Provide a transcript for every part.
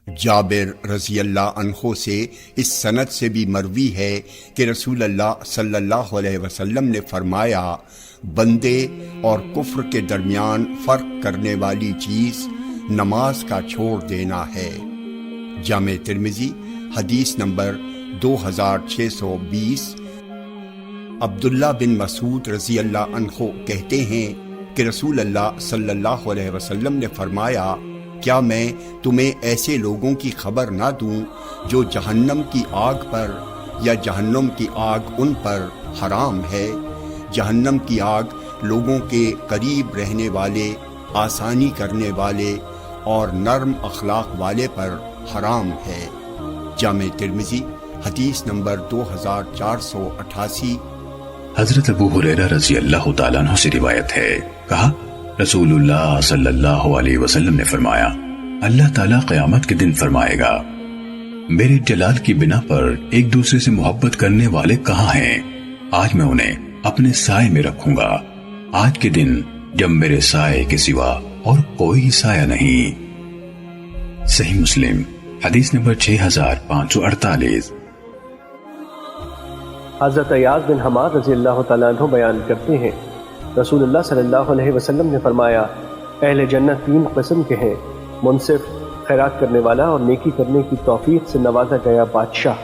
جابر رضی اللہ عنہ سے اس سند سے بھی مروی ہے کہ رسول اللہ صلی اللہ علیہ وسلم نے فرمایا، بندے اور کفر کے درمیان فرق کرنے والی چیز نماز کا چھوڑ دینا ہے۔ جامع ترمذی حدیث نمبر 2620۔ عبداللہ بن مسعود رضی اللہ عنہ کہتے ہیں کہ رسول اللہ صلی اللہ علیہ وسلم نے فرمایا، کیا میں تمہیں ایسے لوگوں کی خبر نہ دوں جو جہنم کی آگ پر یا جہنم کی آگ ان پر حرام ہے؟ جہنم کی آگ لوگوں کے قریب رہنے والے، آسانی کرنے والے اور نرم اخلاق والے پر حرام ہے۔ جامع ترمذی حدیث نمبر 2488۔ حضرت ابو ہریرہ رضی اللہ تعالیٰ عنہ سے روایت ہے، کہا رسول اللہ صلی اللہ علیہ وسلم نے فرمایا، اللہ تعالیٰ قیامت کے دن فرمائے گا، میرے جلال کی بنا پر ایک دوسرے سے محبت کرنے والے کہاں ہیں؟ آج میں انہیں اپنے سائے میں رکھوں گا، آج کے دن جب میرے سائے کے سوا اور کوئی سایہ نہیں۔ صحیح مسلم حدیث نمبر 6548۔ حضرت ایاز بن حماد رضی اللہ تعالیٰ عنہ بیان کرتے ہیں، رسول اللہ صلی اللہ علیہ وسلم نے فرمایا، اہل جنت 3 قسم کے ہیں: منصف، خیرات کرنے والا اور نیکی کرنے کی توفیق سے نوازا گیا بادشاہ،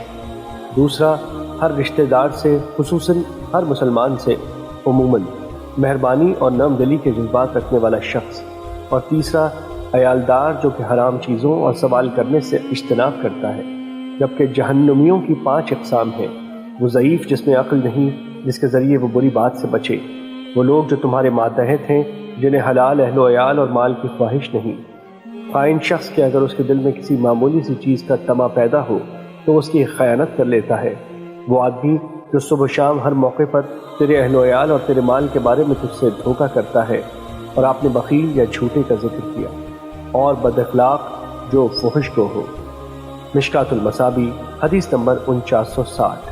دوسرا ہر رشتہ دار سے خصوصاً ہر مسلمان سے عموماً مہربانی اور نرم دلی کے جذبات رکھنے والا شخص، اور تیسرا عیالدار جو کہ حرام چیزوں اور سوال کرنے سے اجتناب کرتا ہے۔ جبکہ جہنمیوں کی 5 اقسام ہیں: وہ ضعیف جس میں عقل نہیں، جس کے ذریعے وہ بری بات سے بچے، وہ لوگ جو تمہارے ماتحت ہیں جنہیں حلال اہل و عیال اور مال کی خواہش نہیں، خائن شخص کے اگر اس کے دل میں کسی معمولی سی چیز کا طمع پیدا ہو تو اس کی خیانت کر لیتا ہے، وہ آدمی جو صبح و شام ہر موقع پر تیرے اہل و عیال اور تیرے مال کے بارے میں تجھ سے دھوکہ کرتا ہے، اور آپ نے بخیل یا جھوٹے کا ذکر کیا، اور بد اخلاق جو فحش گو ہو۔ مشکات المصابیح حدیث نمبر 4960۔